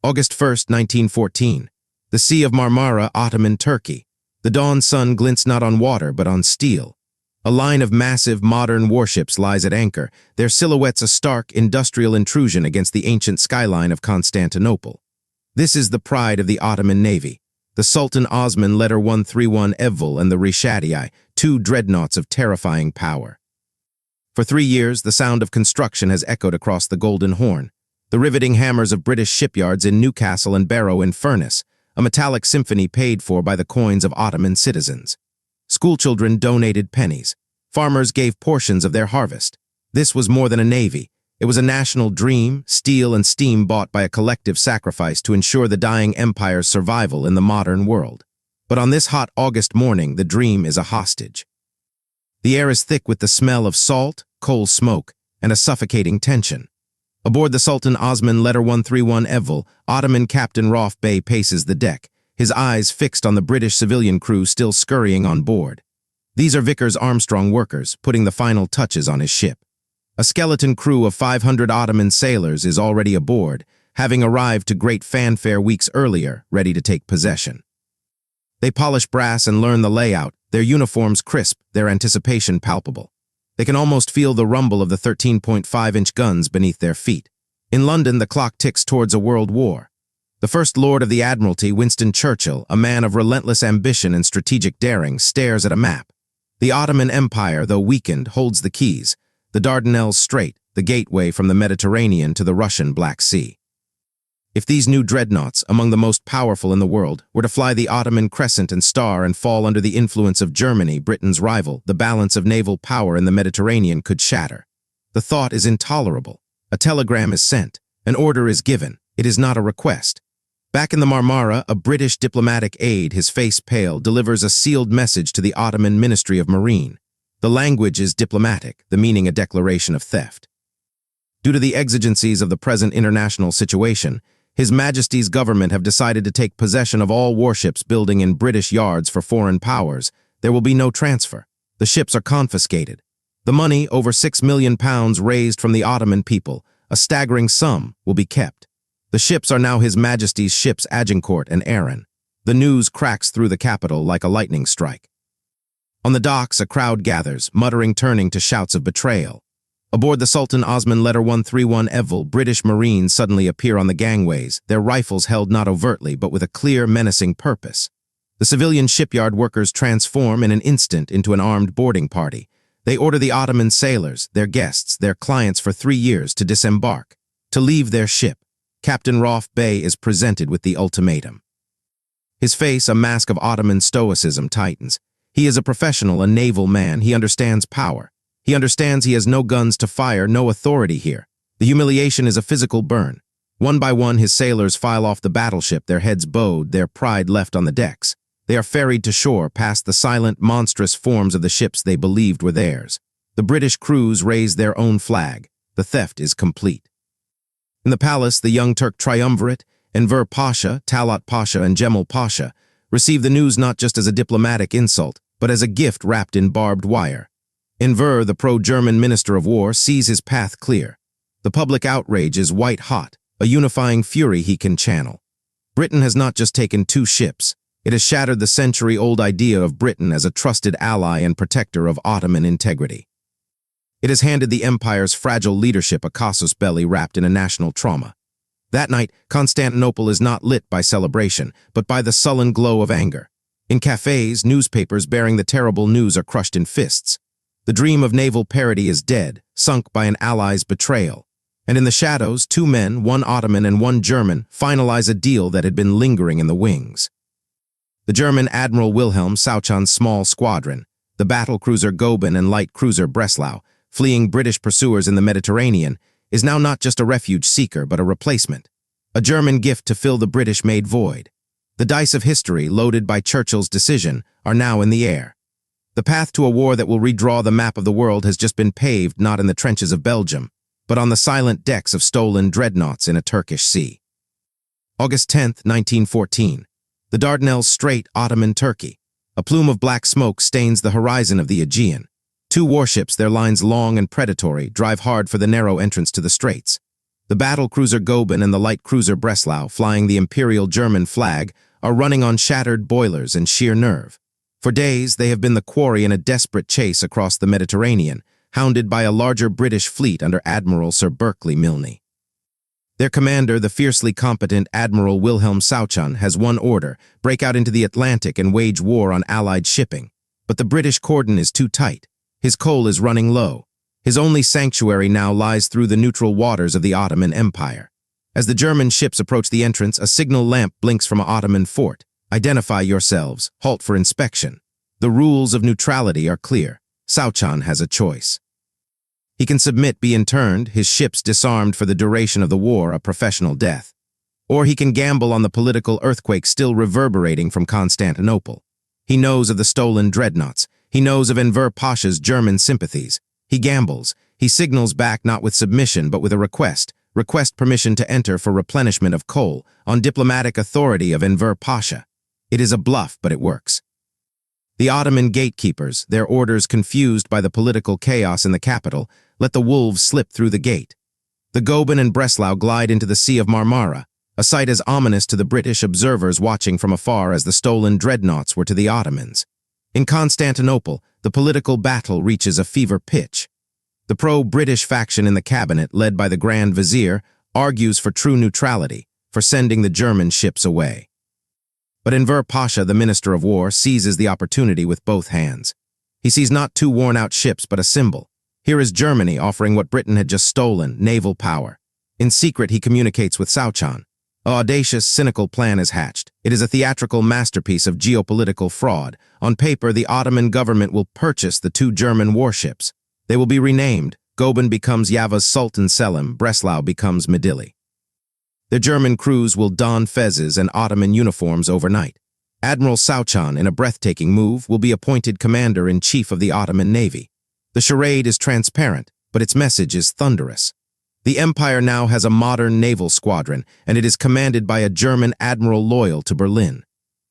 August 1, 1914. The Sea of Marmara, Ottoman Turkey. The dawn sun glints not on water, but on steel. A line of massive, modern warships lies at anchor, their silhouettes a stark, industrial intrusion against the ancient skyline of Constantinople. This is the pride of the Ottoman Navy. The Sultan Osman Letter 131 Evvel and the Rishadii, two dreadnoughts of terrifying power. For 3 years, the sound of construction has echoed across the Golden Horn. The riveting hammers of British shipyards in Newcastle and Barrow in Furness, a metallic symphony paid for by the coins of Ottoman citizens. Schoolchildren donated pennies. Farmers gave portions of their harvest. This was more than a navy. It was a national dream, steel and steam bought by a collective sacrifice to ensure the dying empire's survival in the modern world. But on this hot August morning, the dream is a hostage. The air is thick with the smell of salt, coal smoke, and a suffocating tension. Aboard the Sultan Osman Letter 131 Evvel, Ottoman Captain Rauf Bey paces the deck, his eyes fixed on the British civilian crew still scurrying on board. These are Vickers Armstrong workers, putting the final touches on his ship. A skeleton crew of 500 Ottoman sailors is already aboard, having arrived to great fanfare weeks earlier, ready to take possession. They polish brass and learn the layout, their uniforms crisp, their anticipation palpable. They can almost feel the rumble of the 13.5-inch guns beneath their feet. In London, the clock ticks towards a world war. The First Lord of the Admiralty, Winston Churchill, a man of relentless ambition and strategic daring, stares at a map. The Ottoman Empire, though weakened, holds the keys. The Dardanelles Strait, the gateway from the Mediterranean to the Russian Black Sea. If these new dreadnoughts, among the most powerful in the world, were to fly the Ottoman crescent and star and fall under the influence of Germany, Britain's rival, the balance of naval power in the Mediterranean could shatter. The thought is intolerable. A telegram is sent. An order is given. It is not a request. Back in the Marmara, a British diplomatic aide, his face pale, delivers a sealed message to the Ottoman Ministry of Marine. The language is diplomatic, the meaning a declaration of theft. Due to the exigencies of the present international situation, His Majesty's government have decided to take possession of all warships building in British yards for foreign powers. There will be no transfer. The ships are confiscated. The money, over £6 million raised from the Ottoman people, a staggering sum, will be kept. The ships are now His Majesty's ships Agincourt and Arran. The news cracks through the capital like a lightning strike. On the docks, a crowd gathers, muttering, turning to shouts of betrayal. Aboard the Sultan Osman Letter 131 Evvel, British Marines suddenly appear on the gangways, their rifles held not overtly but with a clear, menacing purpose. The civilian shipyard workers transform in an instant into an armed boarding party. They order the Ottoman sailors, their guests, their clients for 3 years, to disembark, to leave their ship. Captain Rauf Bey is presented with the ultimatum. His face, a mask of Ottoman stoicism, tightens. He is a professional, a naval man. He understands power. He understands he has no guns to fire, no authority here. The humiliation is a physical burn. One by one, his sailors file off the battleship, their heads bowed, their pride left on the decks. They are ferried to shore, past the silent, monstrous forms of the ships they believed were theirs. The British crews raise their own flag. The theft is complete. In the palace, the young Turk triumvirate, Enver Pasha, Talat Pasha, and Cemal Pasha, receive the news not just as a diplomatic insult, but as a gift wrapped in barbed wire. Enver, the pro-German Minister of War, sees his path clear. The public outrage is white-hot, a unifying fury he can channel. Britain has not just taken 2 ships. It has shattered the century-old idea of Britain as a trusted ally and protector of Ottoman integrity. It has handed the empire's fragile leadership a casus belli wrapped in a national trauma. That night, Constantinople is not lit by celebration, but by the sullen glow of anger. In cafes, newspapers bearing the terrible news are crushed in fists. The dream of naval parity is dead, sunk by an ally's betrayal. And in the shadows, 2 men, 1 Ottoman and 1 German, finalize a deal that had been lingering in the wings. The German Admiral Wilhelm Souchan's small squadron, the battlecruiser Goeben and light cruiser Breslau, fleeing British pursuers in the Mediterranean, is now not just a refuge seeker but a replacement. A German gift to fill the British-made void. The dice of history, loaded by Churchill's decision, are now in the air. The path to a war that will redraw the map of the world has just been paved not in the trenches of Belgium, but on the silent decks of stolen dreadnoughts in a Turkish sea. August 10, 1914. The Dardanelles Strait, Ottoman Turkey. A plume of black smoke stains the horizon of the Aegean. 2 warships, their lines long and predatory, drive hard for the narrow entrance to the straits. The battle cruiser Goeben and the light cruiser Breslau, flying the Imperial German flag, are running on shattered boilers and sheer nerve. For days, they have been the quarry in a desperate chase across the Mediterranean, hounded by a larger British fleet under Admiral Sir Berkeley Milne. Their commander, the fiercely competent Admiral Wilhelm Souchon, has one order: break out into the Atlantic and wage war on Allied shipping. But the British cordon is too tight. His coal is running low. His only sanctuary now lies through the neutral waters of the Ottoman Empire. As the German ships approach the entrance, a signal lamp blinks from an Ottoman fort. Identify yourselves. Halt for inspection. The rules of neutrality are clear. Souchon has a choice. He can submit, be interned, his ships disarmed for the duration of the war, a professional death. Or he can gamble on the political earthquake still reverberating from Constantinople. He knows of the stolen dreadnoughts. He knows of Enver Pasha's German sympathies. He gambles. He signals back not with submission but with a request permission to enter for replenishment of coal on diplomatic authority of Enver Pasha. It is a bluff, but it works. The Ottoman gatekeepers, their orders confused by the political chaos in the capital, let the wolves slip through the gate. The Goeben and Breslau glide into the Sea of Marmara, a sight as ominous to the British observers watching from afar as the stolen dreadnoughts were to the Ottomans. In Constantinople, the political battle reaches a fever pitch. The pro-British faction in the cabinet, led by the Grand Vizier, argues for true neutrality, for sending the German ships away. But Enver Pasha, the Minister of War, seizes the opportunity with both hands. He sees not two worn-out ships, but a symbol. Here is Germany offering what Britain had just stolen, naval power. In secret, he communicates with Souchon. An audacious, cynical plan is hatched. It is a theatrical masterpiece of geopolitical fraud. On paper, the Ottoman government will purchase the two German warships. They will be renamed. Goeben becomes Yavuz Sultan Selim, Breslau becomes Midilli. The German crews will don fezes and Ottoman uniforms overnight. Admiral Souchon, in a breathtaking move, will be appointed commander-in-chief of the Ottoman Navy. The charade is transparent, but its message is thunderous. The empire now has a modern naval squadron, and it is commanded by a German admiral loyal to Berlin.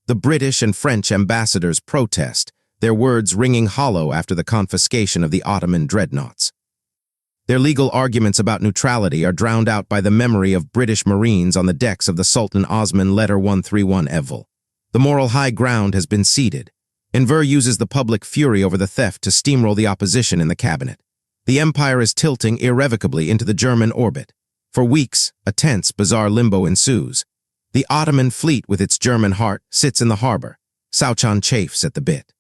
The British and French ambassadors protest, their words ringing hollow after the confiscation of the Ottoman dreadnoughts. Their legal arguments about neutrality are drowned out by the memory of British Marines on the decks of the Sultan Osman Letter 131 Evvel. The moral high ground has been ceded. Enver uses the public fury over the theft to steamroll the opposition in the cabinet. The empire is tilting irrevocably into the German orbit. For weeks, a tense, bizarre limbo ensues. The Ottoman fleet, with its German heart, sits in the harbor. Souchon chafes at the bit.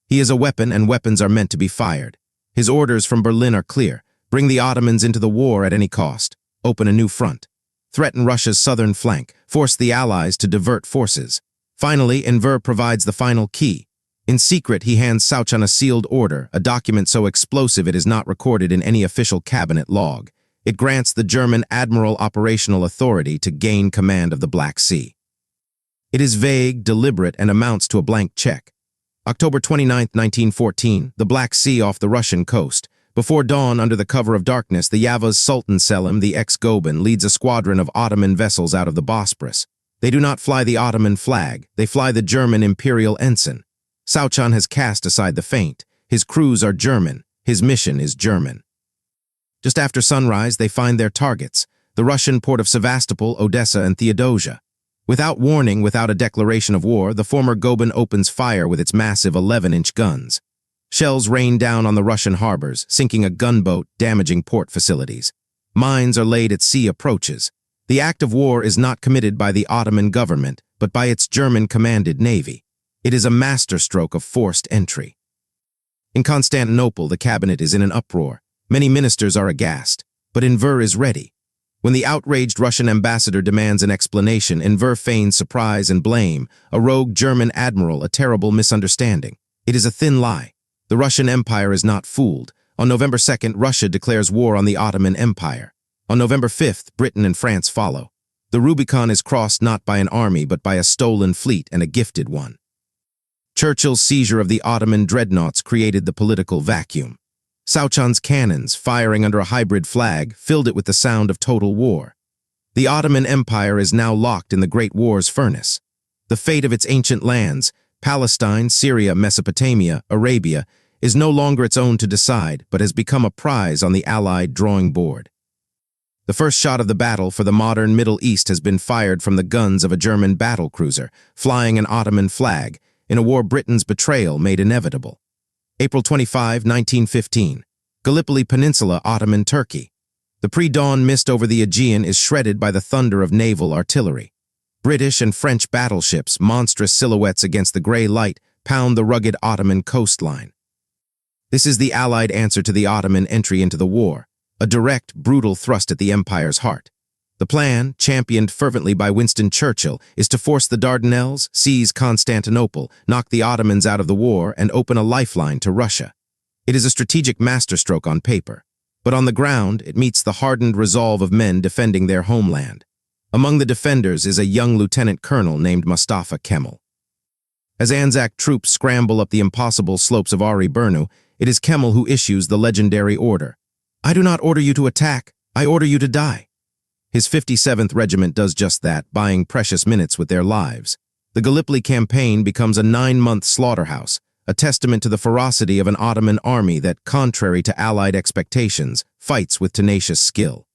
He is a weapon, and weapons are meant to be fired. His orders from Berlin are clear. Bring the Ottomans into the war at any cost. Open a new front. Threaten Russia's southern flank. Force the Allies to divert forces. Finally, Enver provides the final key. In secret, he hands Souchon a sealed order, a document so explosive it is not recorded in any official cabinet log. It grants the German admiral operational authority to gain command of the Black Sea. It is vague, deliberate, and amounts to a blank check. October 29, 1914, the Black Sea off the Russian coast. Before dawn, under the cover of darkness, the Yavuz Sultan Selim, the ex-Goeben, leads a squadron of Ottoman vessels out of the Bosporus. They do not fly the Ottoman flag, they fly the German imperial ensign. Souchon has cast aside the feint. His crews are German. His mission is German. Just after sunrise, they find their targets, the Russian port of Sevastopol, Odessa, and Theodosia. Without warning, without a declaration of war, the former Goeben opens fire with its massive 11-inch guns. Shells rain down on the Russian harbors, sinking a gunboat, damaging port facilities. Mines are laid at sea approaches. The act of war is not committed by the Ottoman government, but by its German-commanded navy. It is a masterstroke of forced entry. In Constantinople, the cabinet is in an uproar. Many ministers are aghast, but Enver is ready. When the outraged Russian ambassador demands an explanation, Enver feigns surprise and blame, a rogue German admiral, a terrible misunderstanding. It is a thin lie. The Russian Empire is not fooled. On November 2nd, Russia declares war on the Ottoman Empire. On November 5th, Britain and France follow. The Rubicon is crossed not by an army, but by a stolen fleet, and a gifted one. Churchill's seizure of the Ottoman dreadnoughts created the political vacuum. Souchon's cannons, firing under a hybrid flag, filled it with the sound of total war. The Ottoman Empire is now locked in the Great War's furnace. The fate of its ancient lands, Palestine, Syria, Mesopotamia, Arabia, is no longer its own to decide, but has become a prize on the Allied drawing board. The first shot of the battle for the modern Middle East has been fired from the guns of a German battlecruiser, flying an Ottoman flag, in a war Britain's betrayal made inevitable. April 25, 1915. Gallipoli Peninsula, Ottoman Turkey. The pre-dawn mist over the Aegean is shredded by the thunder of naval artillery. British and French battleships, monstrous silhouettes against the gray light, pound the rugged Ottoman coastline. This is the Allied answer to the Ottoman entry into the war, a direct, brutal thrust at the empire's heart. The plan, championed fervently by Winston Churchill, is to force the Dardanelles, seize Constantinople, knock the Ottomans out of the war, and open a lifeline to Russia. It is a strategic masterstroke on paper, but on the ground it meets the hardened resolve of men defending their homeland. Among the defenders is a young lieutenant colonel named Mustafa Kemal. As Anzac troops scramble up the impossible slopes of Ari Burnu, it is Kemal who issues the legendary order. "I do not order you to attack, I order you to die." His 57th Regiment does just that, buying precious minutes with their lives. The Gallipoli campaign becomes a 9-month slaughterhouse, a testament to the ferocity of an Ottoman army that, contrary to Allied expectations, fights with tenacious skill.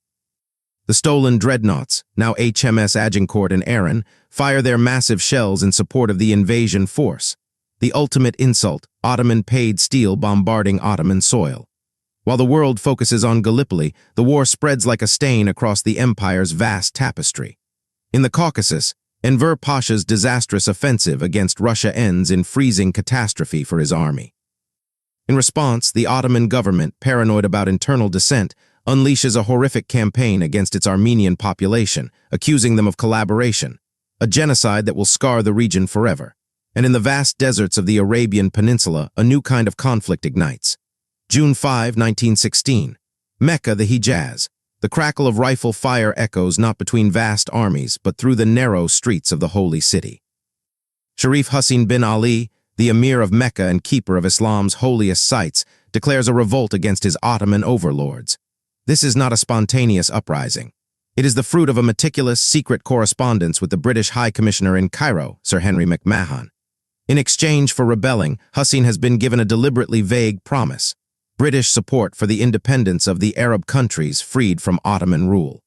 The stolen dreadnoughts, now HMS Agincourt and Arran, fire their massive shells in support of the invasion force. The ultimate insult, Ottoman paid steel bombarding Ottoman soil. While the world focuses on Gallipoli, the war spreads like a stain across the empire's vast tapestry. In the Caucasus, Enver Pasha's disastrous offensive against Russia ends in freezing catastrophe for his army. In response, the Ottoman government, paranoid about internal dissent, unleashes a horrific campaign against its Armenian population, accusing them of collaboration, a genocide that will scar the region forever. And in the vast deserts of the Arabian Peninsula, a new kind of conflict ignites. June 5, 1916. Mecca, the Hijaz. The crackle of rifle fire echoes not between vast armies, but through the narrow streets of the holy city. Sharif Hussein bin Ali, the emir of Mecca and keeper of Islam's holiest sites, declares a revolt against his Ottoman overlords. This is not a spontaneous uprising. It is the fruit of a meticulous, secret correspondence with the British High Commissioner in Cairo, Sir Henry McMahon. In exchange for rebelling, Hussein has been given a deliberately vague promise: British support for the independence of the Arab countries freed from Ottoman rule.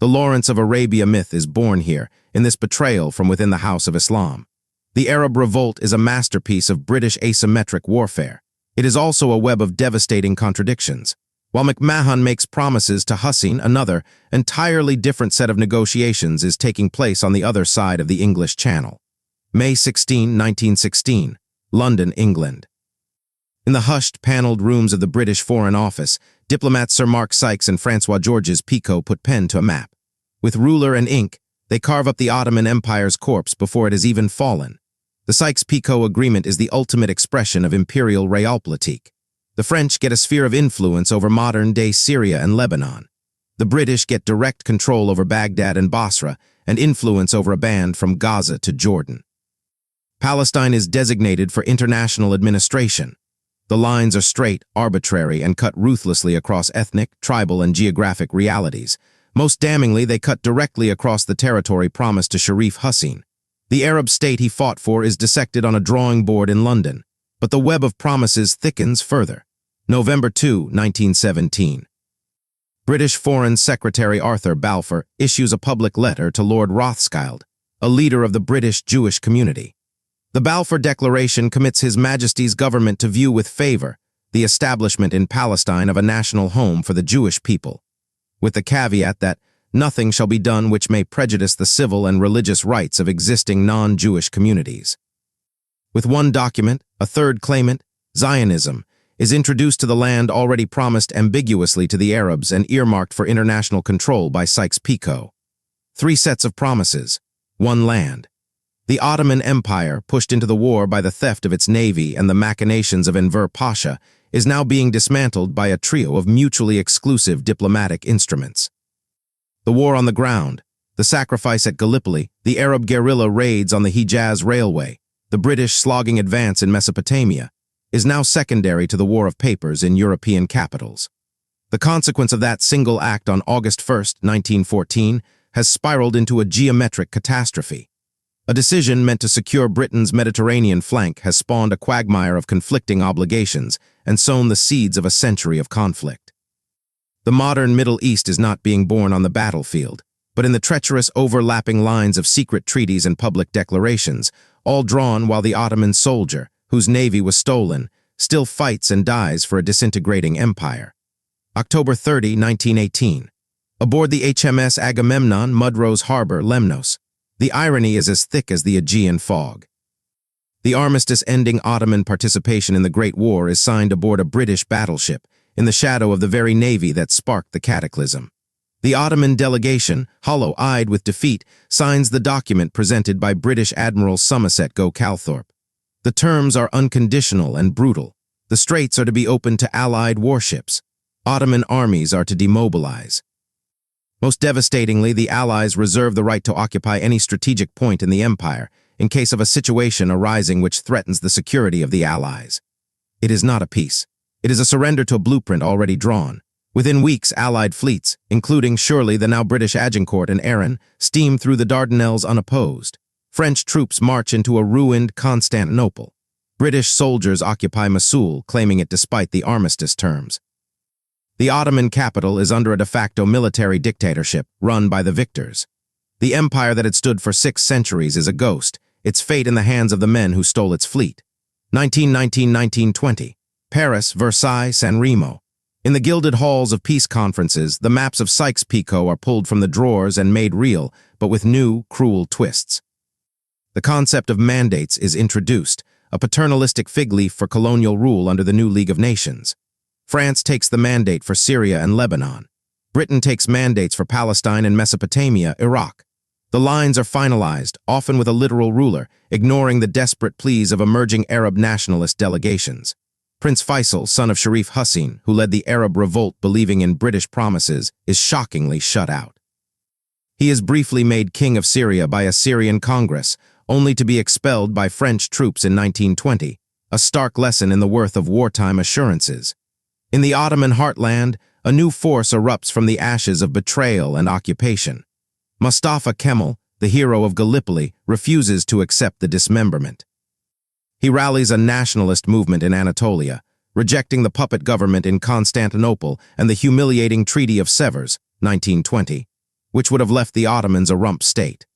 The Lawrence of Arabia myth is born here, in this betrayal from within the House of Islam. The Arab revolt is a masterpiece of British asymmetric warfare. It is also a web of devastating contradictions. While McMahon makes promises to Hussein, another, entirely different set of negotiations is taking place on the other side of the English Channel. May 16, 1916, London, England. In the hushed, paneled rooms of the British Foreign Office, diplomats Sir Mark Sykes and Francois-Georges-Picot put pen to a map. With ruler and ink, they carve up the Ottoman Empire's corpse before it has even fallen. The Sykes-Picot Agreement is the ultimate expression of imperial realpolitik. The French get a sphere of influence over modern-day Syria and Lebanon. The British get direct control over Baghdad and Basra, and influence over a band from Gaza to Jordan. Palestine is designated for international administration. The lines are straight, arbitrary, and cut ruthlessly across ethnic, tribal, and geographic realities. Most damningly, they cut directly across the territory promised to Sharif Hussein. The Arab state he fought for is dissected on a drawing board in London, but the web of promises thickens further. November 2, 1917. British Foreign Secretary Arthur Balfour issues a public letter to Lord Rothschild, a leader of the British Jewish community. The Balfour Declaration commits His Majesty's government to view with favor the establishment in Palestine of a national home for the Jewish people, with the caveat that nothing shall be done which may prejudice the civil and religious rights of existing non-Jewish communities. With one document, a third claimant, Zionism, is introduced to the land already promised ambiguously to the Arabs and earmarked for international control by Sykes-Picot. 3 sets of promises, 1 land. The Ottoman Empire, pushed into the war by the theft of its navy and the machinations of Enver Pasha, is now being dismantled by a trio of mutually exclusive diplomatic instruments. The war on the ground, the sacrifice at Gallipoli, the Arab guerrilla raids on the Hijaz Railway, the British slogging advance in Mesopotamia, is now secondary to the War of Papers in European capitals. The consequence of that single act on August 1, 1914, has spiraled into a geometric catastrophe. A decision meant to secure Britain's Mediterranean flank has spawned a quagmire of conflicting obligations and sown the seeds of a century of conflict. The modern Middle East is not being born on the battlefield, but in the treacherous overlapping lines of secret treaties and public declarations, all drawn while the Ottoman soldier, whose navy was stolen, still fights and dies for a disintegrating empire. October 30, 1918. Aboard the HMS Agamemnon, Mudrose Harbor, Lemnos. The irony is as thick as the Aegean fog. The armistice ending Ottoman participation in the Great War is signed aboard a British battleship, in the shadow of the very navy that sparked the cataclysm. The Ottoman delegation, hollow-eyed with defeat, signs the document presented by British Admiral Somerset Calthorpe. The terms are unconditional and brutal. The straits are to be opened to Allied warships. Ottoman armies are to demobilize. Most devastatingly, the Allies reserve the right to occupy any strategic point in the empire in case of a situation arising which threatens the security of the Allies. It is not a peace. It is a surrender to a blueprint already drawn. Within weeks, Allied fleets, including surely the now British Agincourt and Arran, steam through the Dardanelles unopposed. French troops march into a ruined Constantinople. British soldiers occupy Mosul, claiming it despite the armistice terms. The Ottoman capital is under a de facto military dictatorship run by the victors. The empire that had stood for 6 centuries is a ghost, its fate in the hands of the men who stole its fleet. 1919-1920. Paris, Versailles, San Remo. In the gilded halls of peace conferences, the maps of Sykes-Picot are pulled from the drawers and made real, but with new, cruel twists. The concept of mandates is introduced, a paternalistic fig leaf for colonial rule under the new League of Nations. France takes the mandate for Syria and Lebanon. Britain takes mandates for Palestine and Mesopotamia, Iraq. The lines are finalized, often with a literal ruler, ignoring the desperate pleas of emerging Arab nationalist delegations. Prince Faisal, son of Sharif Hussein, who led the Arab revolt believing in British promises, is shockingly shut out. He is briefly made king of Syria by a Syrian Congress, only to be expelled by French troops in 1920, a stark lesson in the worth of wartime assurances. In the Ottoman heartland, a new force erupts from the ashes of betrayal and occupation. Mustafa Kemal, the hero of Gallipoli, refuses to accept the dismemberment. He rallies a nationalist movement in Anatolia, rejecting the puppet government in Constantinople and the humiliating Treaty of Sevres, 1920, which would have left the Ottomans a rump state.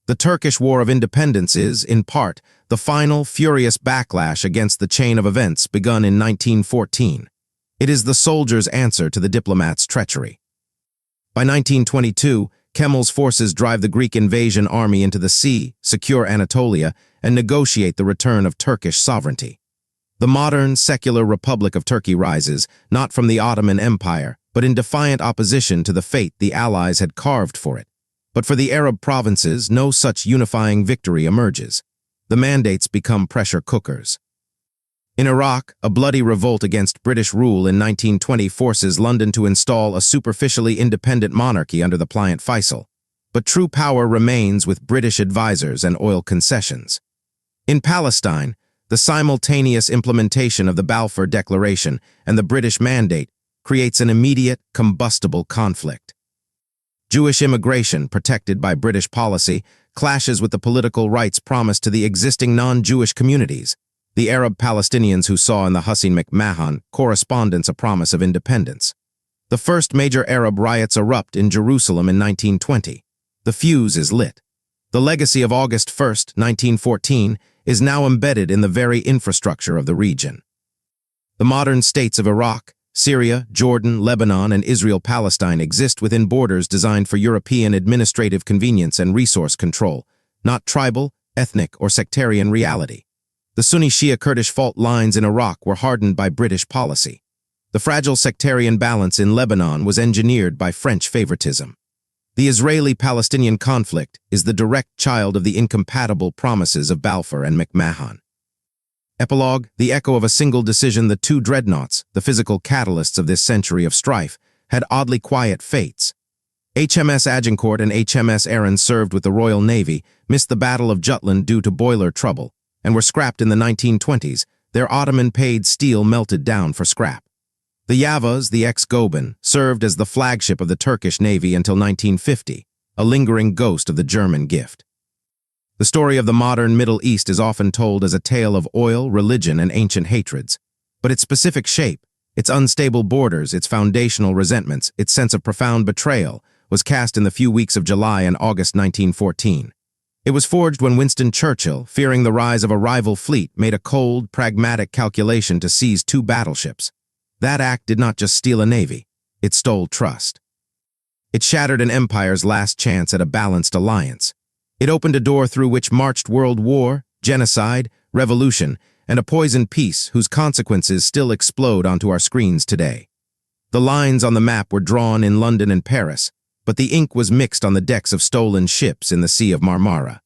The Turkish War of Independence is, in part, the final, furious backlash against the chain of events begun in 1914. It is the soldiers' answer to the diplomats' treachery. By 1922, Kemal's forces drive the Greek invasion army into the sea, secure Anatolia, and negotiate the return of Turkish sovereignty. The modern, secular Republic of Turkey rises, not from the Ottoman Empire, but in defiant opposition to the fate the Allies had carved for it. But for the Arab provinces, no such unifying victory emerges. The mandates become pressure cookers. In Iraq, a bloody revolt against British rule in 1920 forces London to install a superficially independent monarchy under the pliant Faisal. But true power remains with British advisors and oil concessions. In Palestine, the simultaneous implementation of the Balfour Declaration and the British Mandate creates an immediate, combustible conflict. Jewish immigration, protected by British policy, clashes with the political rights promised to the existing non-Jewish communities. The Arab Palestinians who saw in the Hussein-McMahon correspondence a promise of independence. The first major Arab riots erupt in Jerusalem in 1920. The fuse is lit. The legacy of August 1, 1914, is now embedded in the very infrastructure of the region. The modern states of Iraq, Syria, Jordan, Lebanon, and Israel-Palestine exist within borders designed for European administrative convenience and resource control, not tribal, ethnic, or sectarian reality. The Sunni-Shia-Kurdish fault lines in Iraq were hardened by British policy. The fragile sectarian balance in Lebanon was engineered by French favoritism. The Israeli-Palestinian conflict is the direct child of the incompatible promises of Balfour and McMahon. Epilogue, the echo of a single decision. The 2 dreadnoughts, the physical catalysts of this century of strife, had oddly quiet fates. HMS Agincourt and HMS Arran served with the Royal Navy, missed the Battle of Jutland due to boiler trouble, and were scrapped in the 1920s, their Ottoman-paid steel melted down for scrap. The Yavuz, the ex-Goeben, served as the flagship of the Turkish Navy until 1950, a lingering ghost of the German gift. The story of the modern Middle East is often told as a tale of oil, religion, and ancient hatreds, but its specific shape, Its unstable borders, its foundational resentments, its sense of profound betrayal was cast in the few weeks of July and August 1914. It was forged when Winston Churchill, fearing the rise of a rival fleet, made a cold, pragmatic calculation to seize 2 battleships. That act did not just steal a navy, it stole trust. It shattered an empire's last chance at a balanced alliance. It opened a door through which marched world war, genocide, revolution, and a poisoned peace whose consequences still explode onto our screens today. The lines on the map were drawn in London and Paris, but the ink was mixed on the decks of stolen ships in the Sea of Marmara.